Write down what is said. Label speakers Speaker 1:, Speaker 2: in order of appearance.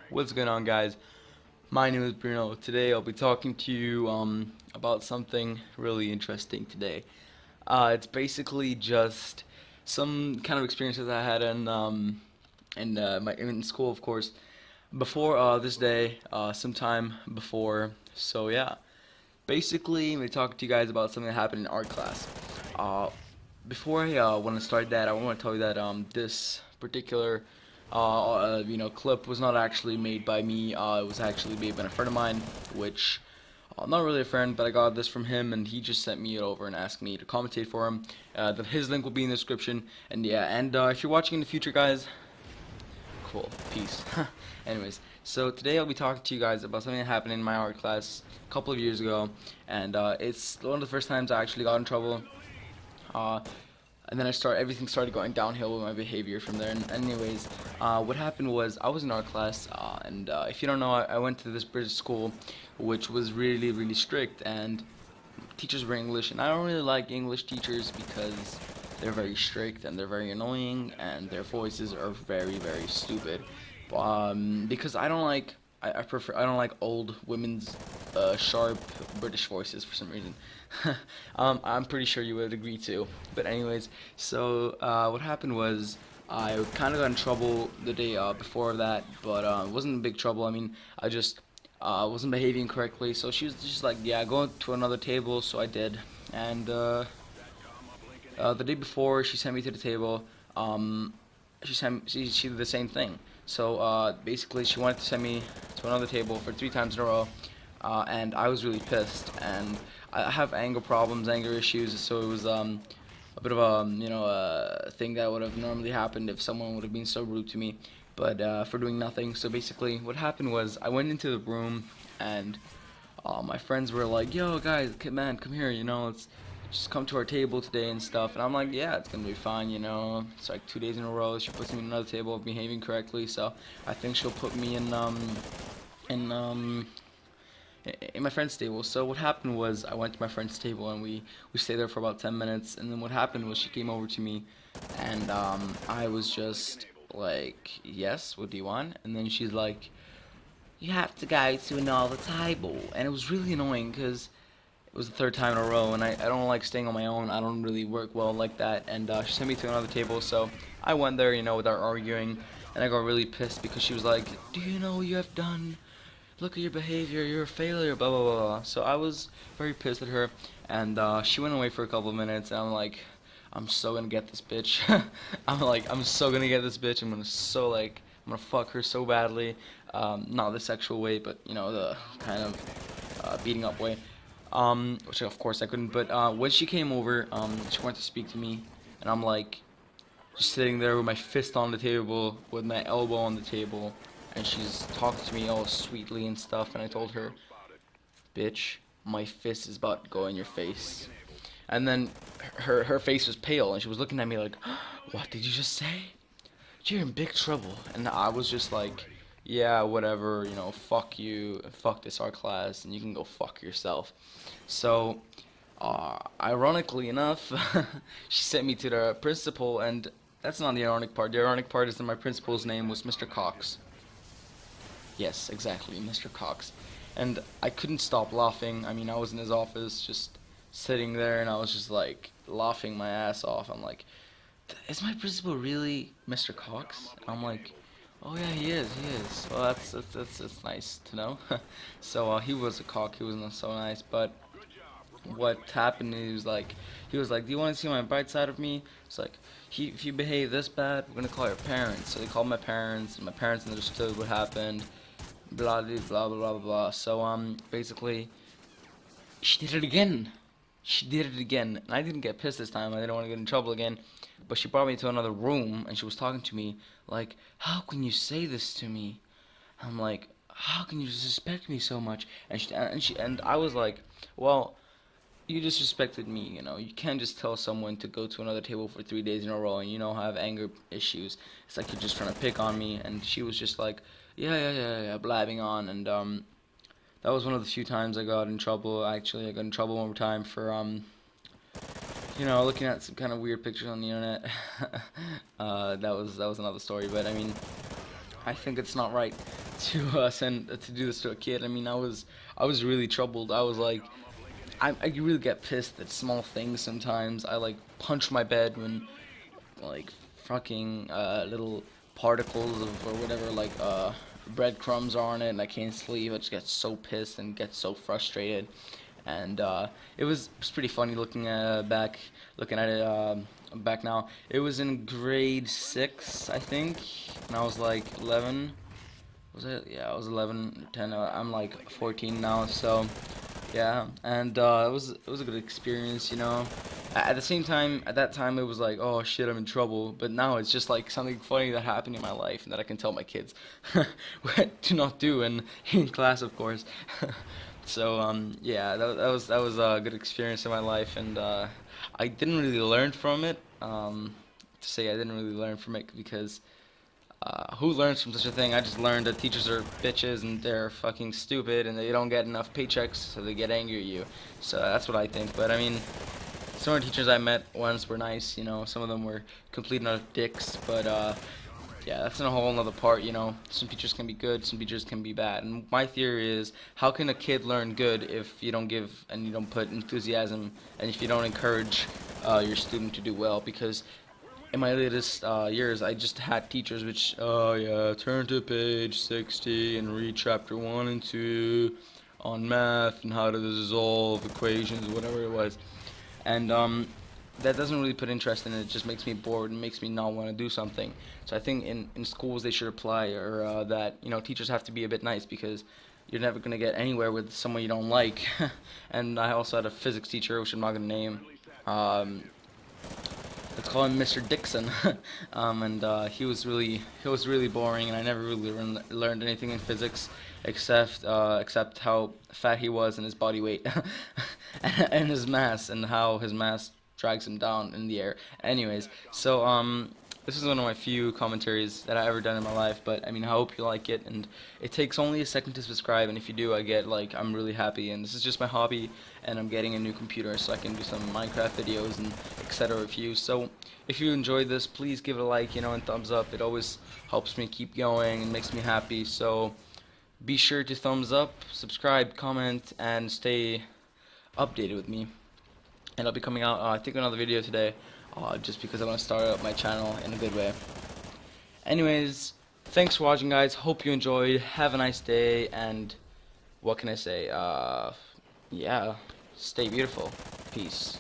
Speaker 1: What's going on, guys? My name is Bruno. Today I'll be talking to you about something really interesting today. It's basically just some kind of experiences I had in school, of course, before this day, sometime before. So yeah, basically I'm gonna talk to you guys about something that happened in art class. Uh, Before I want to start that, I want to tell you that this particular clip was not actually made by me. It was actually made by a friend of mine, which not really a friend, but I got this from him, and he just sent me it over and asked me to commentate for him. His link will be in the description, and yeah, and if you're watching in the future, guys, cool, peace. Anyways, so today I'll be talking to you guys about something that happened in my art class a couple of years ago, and it's one of the first times I actually got in trouble. Uh, and then everything started going downhill with my behavior from there. And anyways, what happened was I was in art class, and if you don't know, I went to this British school, which was really, really strict, and teachers were English, and I don't really like English teachers because they're very strict and they're very annoying, and their voices are very, very stupid. Because I don't like, I don't like old women's sharp British voices for some reason. I'm pretty sure you would agree too. But anyways, so what happened was I kind of got in trouble the day before that, but it wasn't big trouble. I mean, I just wasn't behaving correctly. So she was just like, yeah, go to another table. So I did, and the day before she sent me to the table. She did the same thing. So basically, she wanted to send me to another table for 3 times in a row, and I was really pissed. And I have anger problems, anger issues, so it was a bit of a thing that would have normally happened if someone would have been so rude to me, but for doing nothing. So basically, what happened was I went into the room, and my friends were like, "Yo, guys, man, come here, let's just come to our table today and stuff." And I'm like, "Yeah, it's gonna be fine. It's like 2 days in a row. She puts me in another table, behaving correctly, so I think she'll put me in in my friend's table." So what happened was I went to my friend's table, and we stayed there for about 10 minutes, and then what happened was she came over to me, and I was just like, "Yes, what do you want?" And then she's like, "You have to go to another table." And it was really annoying because it was the third time in a row, and I don't like staying on my own. I don't really work well like that. And she sent me to another table, so I went there, without arguing, and I got really pissed because she was like, "Do you know what you have done? Look at your behavior, you're a failure, blah, blah, blah, blah." So I was very pissed at her, and she went away for a couple of minutes, and I'm like, I'm so gonna get this bitch. I'm so gonna get this bitch. I'm gonna fuck her so badly. Not the sexual way, but, the kind of beating up way. Which of course I couldn't, but when she came over, she wanted to speak to me, and I'm like, just sitting there with my fist on the table, with my elbow on the table, and she's talking to me all sweetly and stuff, and I told her, "Bitch, my fist is about to go in your face." And then her face was pale, and she was looking at me like, "What did you just say? You're in big trouble." And I was just like, "Yeah, whatever, fuck you, fuck this art class, and you can go fuck yourself." So, ironically enough, she sent me to the principal, and that's not the ironic part. The ironic part is that my principal's name was Mr. Cox. Yes, exactly, Mr. Cox. And I couldn't stop laughing. I mean, I was in his office just sitting there, and I was just like laughing my ass off. I'm like, "Is my principal really Mr. Cox?" And I'm like, "Oh yeah, he is, he is." Well, that's nice to know. So he was a cock. He wasn't so nice, but what happened, he was like, "Do you want to see my bright side of me?" It's like, if you behave this bad, we're gonna call your parents." So they called my parents, and my parents understood what happened, blah blah blah blah blah blah. So basically, she did it again. She did it again, and I didn't get pissed this time. I didn't want to get in trouble again, but she brought me to another room, and she was talking to me like, "How can you say this to me?" I'm like, "How can you disrespect me so much?" And I was like, "Well, you disrespected me, You can't just tell someone to go to another table for 3 days in a row and, have anger issues. It's like you're just trying to pick on me." And she was just like, "Yeah, yeah, yeah, yeah," blabbing on. And that was one of the few times I got in trouble. Actually, I got in trouble one more time for looking at some kind of weird pictures on the internet. That was another story. But I mean, I think it's not right to send to do this to a kid. I mean, I was really troubled. I was like, I really get pissed at small things sometimes. I like punch my bed when like fucking little particles of or whatever like breadcrumbs are on it, and I can't sleep. I just get so pissed and get so frustrated. And it was pretty funny looking at it back now. It was in grade 6, I think, and I was like 11. Was it? Yeah, I was 11, 10. I'm like 14 now, so yeah. And it was a good experience, you know. At the same time, at that time, it was like, oh shit, I'm in trouble. But now it's just like something funny that happened in my life and that I can tell my kids what to not do in class, of course. So yeah, that was a good experience in my life, and I didn't really learn from it. To say I didn't really learn from it because who learns from such a thing? I just learned that teachers are bitches and they're fucking stupid and they don't get enough paychecks, so they get angry at you. So that's what I think. But I mean, some of the teachers I met once were nice, you know. Some of them were complete and utter dicks, but yeah, that's in a whole other part, you know. Some teachers can be good, some teachers can be bad. And my theory is, how can a kid learn good if you don't give and you don't put enthusiasm and if you don't encourage your student to do well? Because in my latest years, I just had teachers which, oh yeah, turn to page 60 and read chapter 1 and 2 on math and how to dissolve equations, whatever it was. And that doesn't really put interest in it. It just makes me bored and makes me not want to do something. So I think in schools they should apply or that, you know, teachers have to be a bit nice because you're never going to get anywhere with someone you don't like. And I also had a physics teacher, which I'm not going to name. Let's call him Mr. Dixon. And he was really boring, and I never really learned anything in physics except how fat he was and his body weight and his mass and how his mass drags him down in the air. Anyways, so this is one of my few commentaries that I've ever done in my life, but I mean, I hope you like it, and it takes only a second to subscribe, and if you do, I'm really happy, and this is just my hobby, and I'm getting a new computer so I can do some Minecraft videos and etc. reviews. So if you enjoyed this, please give it a like, you know, and thumbs up. It always helps me keep going and makes me happy. So be sure to thumbs up, subscribe, comment, and stay updated with me. And I'll be coming out, I think, another video today, just because I want to start up my channel in a good way. Anyways, thanks for watching, guys. Hope you enjoyed. Have a nice day, and what can I say? Yeah, stay beautiful. Peace.